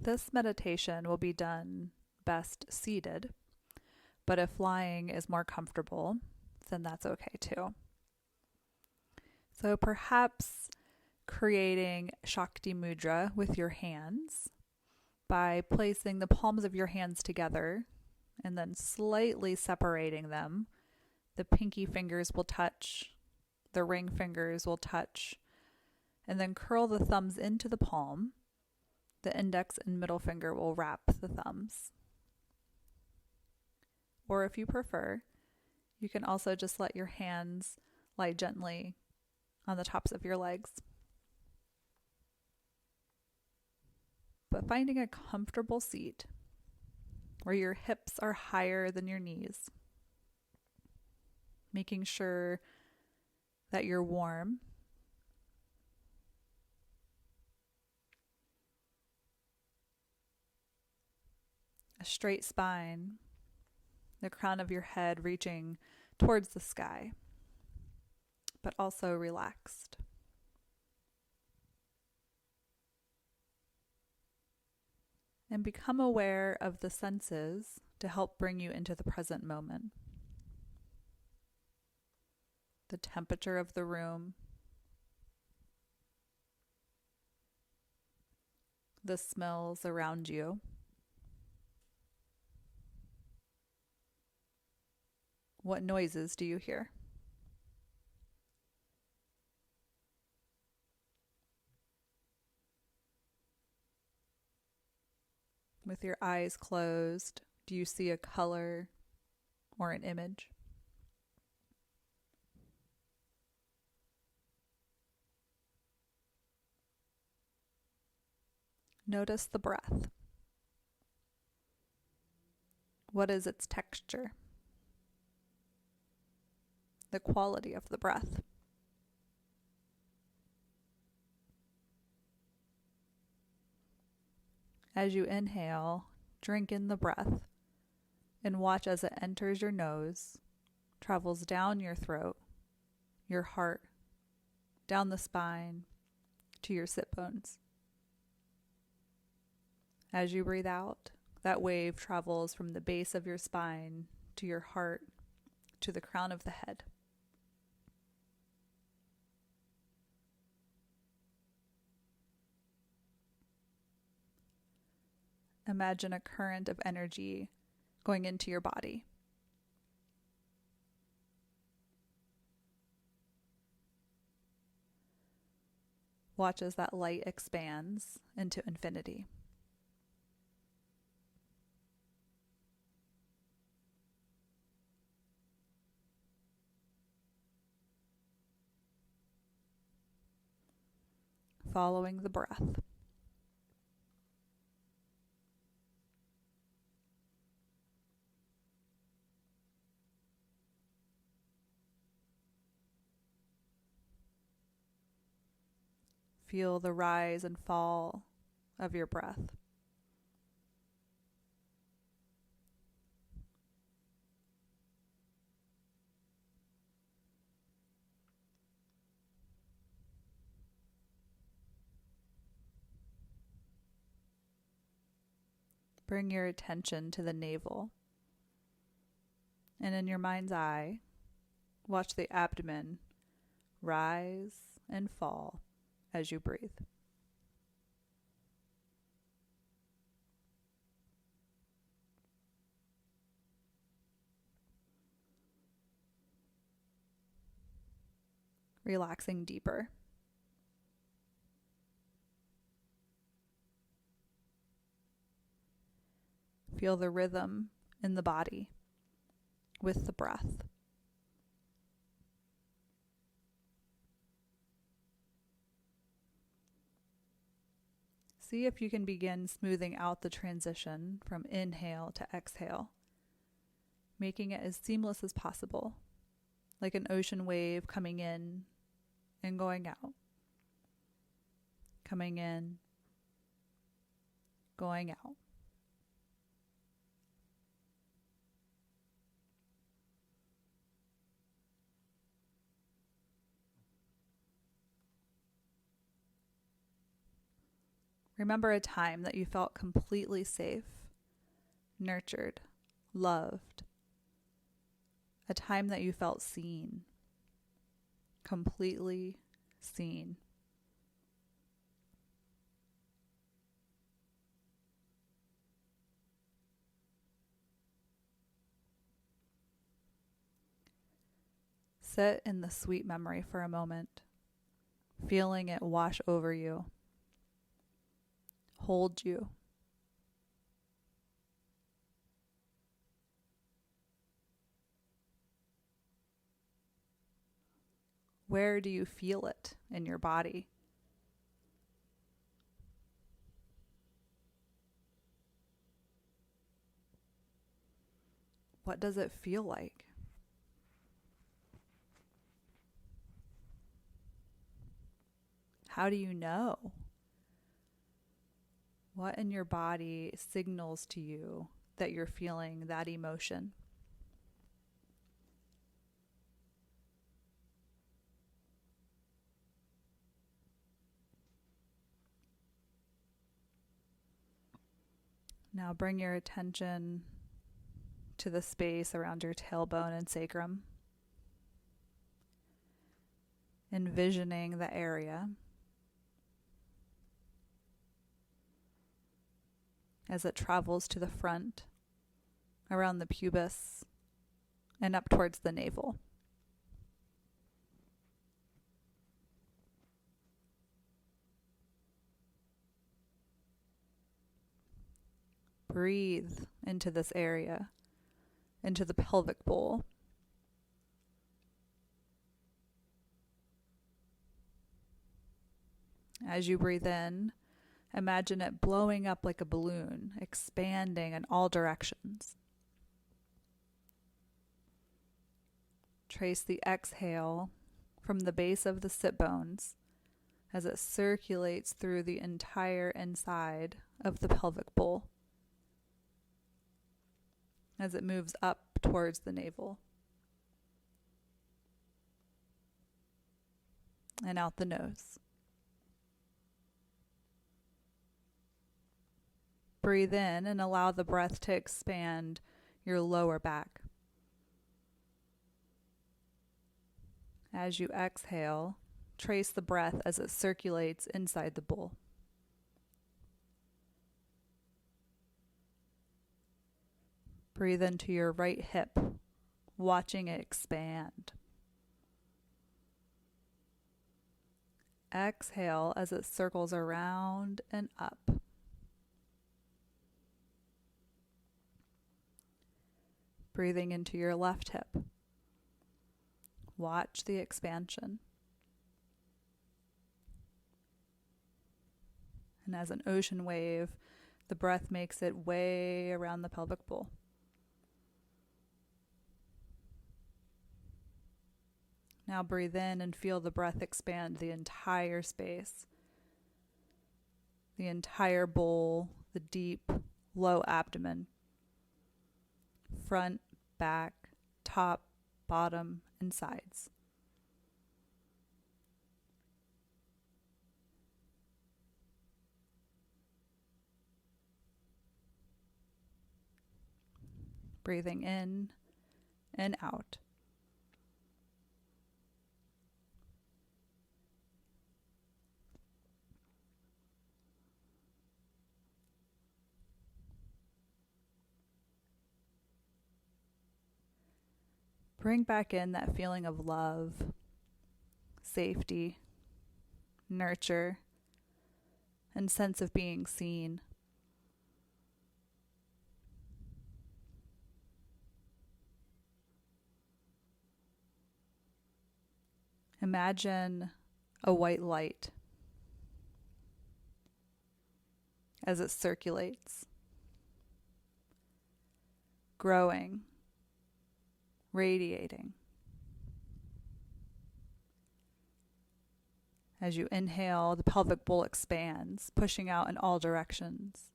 This meditation will be done best seated, but if lying is more comfortable, then that's okay too. So perhaps creating Shakti Mudra with your hands by placing the palms of your hands together and then slightly separating them. The pinky fingers will touch, the ring fingers will touch, and then curl the thumbs into the palm. The index and middle finger will wrap the thumbs. Or if you prefer, you can also just let your hands lie gently on the tops of your legs. But finding a comfortable seat where your hips are higher than your knees, making sure that you're warm. A straight spine, the crown of your head reaching towards the sky, but also relaxed. And become aware of the senses to help bring you into the present moment. The temperature of the room, the smells around you, what noises do you hear? With your eyes closed, do you see a color or an image? Notice the breath. What is its texture? The quality of the breath. As you inhale, drink in the breath and watch as it enters your nose, travels down your throat, your heart, down the spine, to your sit bones. As you breathe out, that wave travels from the base of your spine to your heart, to the crown of the head. Imagine a current of energy going into your body. Watch as that light expands into infinity. Following the breath. Feel the rise and fall of your breath. Bring your attention to the navel. And in your mind's eye, watch the abdomen rise and fall as you breathe. Relaxing deeper. Feel the rhythm in the body with the breath. See if you can begin smoothing out the transition from inhale to exhale, making it as seamless as possible, like an ocean wave coming in and going out, coming in, going out. Remember a time that you felt completely safe, nurtured, loved. A time that you felt seen, completely seen. Sit in the sweet memory for a moment, feeling it wash over you, hold you. Where do you feel it in your body? What does it feel like? How do you know? What in your body signals to you that you're feeling that emotion? Now bring your attention to the space around your tailbone and sacrum, envisioning the area as it travels to the front, around the pubis, and up towards the navel. Breathe into this area, into the pelvic bowl. As you breathe in, imagine it blowing up like a balloon, expanding in all directions. Trace the exhale from the base of the sit bones as it circulates through the entire inside of the pelvic bowl, as it moves up towards the navel and out the nose. Breathe in and allow the breath to expand your lower back. As you exhale, trace the breath as it circulates inside the bowl. Breathe into your right hip, watching it expand. Exhale as it circles around and up. Breathing into your left hip. Watch the expansion. And as an ocean wave, the breath makes it way around the pelvic bowl. Now breathe in and feel the breath expand the entire space, the entire bowl, the deep, low abdomen, front, back, top, bottom, and sides. Breathing in and out. Bring back in that feeling of love, safety, nurture, and sense of being seen. Imagine a white light as it circulates, growing, radiating. As you inhale, the pelvic bowl expands, pushing out in all directions.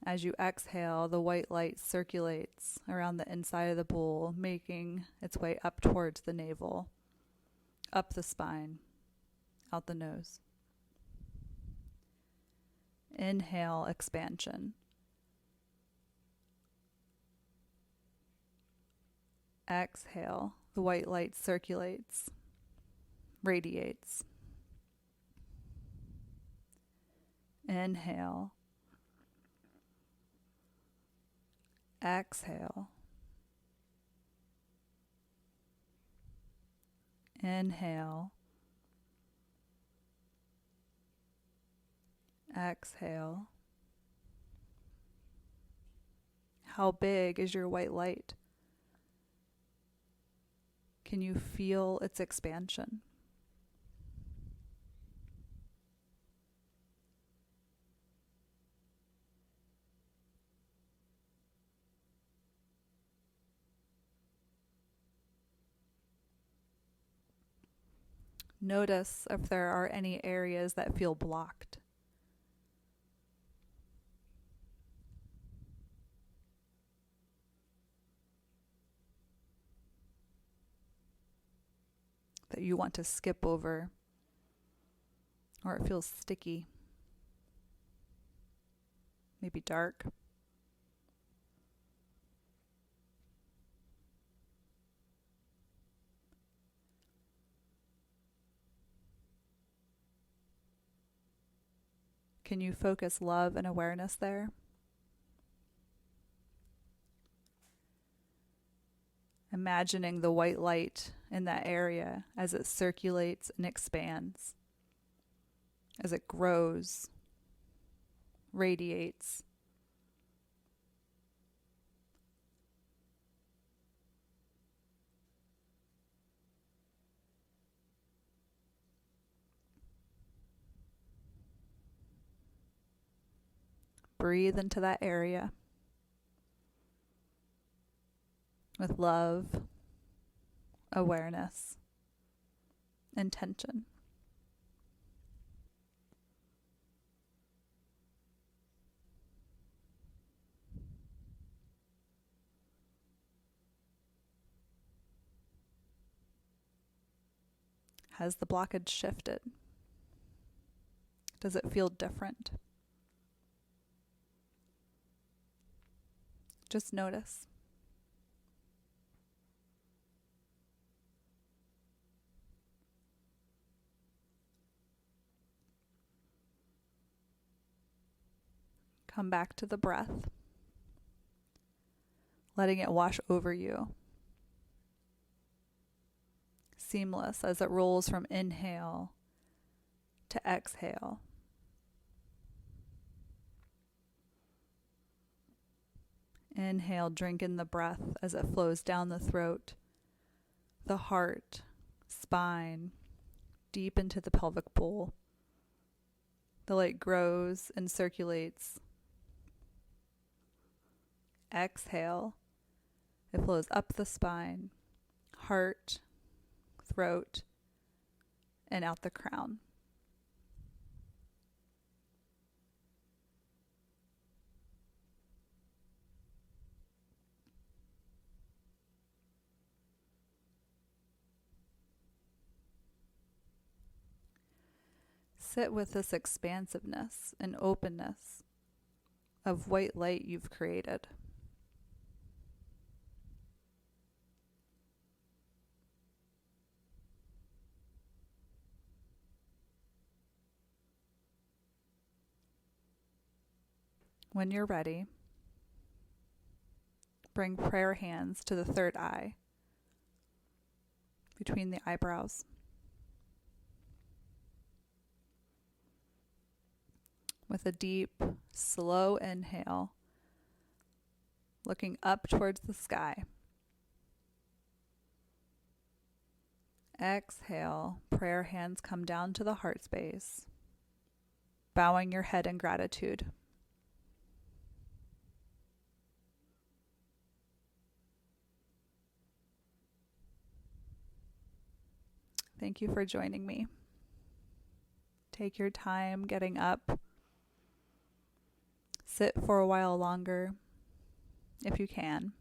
As you exhale, the white light circulates around the inside of the bowl, making its way up towards the navel, up the spine, out the nose. Inhale, expansion. Exhale, the white light circulates, radiates. Inhale. Exhale. Inhale. Exhale. How big is your white light? Can you feel its expansion? Notice if there are any areas that feel blocked. That you want to skip over, or it feels sticky, maybe dark. Can you focus love and awareness there? Imagining the white light in that area as it circulates and expands, as it grows, radiates. Breathe into that area with love, awareness, intention. Has the blockage shifted? Does it feel different? Just notice. Come back to the breath, letting it wash over you. Seamless as it rolls from inhale to exhale. Inhale, drink in the breath as it flows down the throat, the heart, spine, deep into the pelvic bowl. The light grows and circulates. Exhale, it flows up the spine, heart, throat, and out the crown. Sit with this expansiveness and openness of white light you've created. When you're ready, bring prayer hands to the third eye, between the eyebrows. With a deep, slow inhale, looking up towards the sky. Exhale, prayer hands come down to the heart space, bowing your head in gratitude. Thank you for joining me. Take your time getting up. Sit for a while longer, if you can.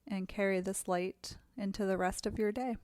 And carry this light into the rest of your day.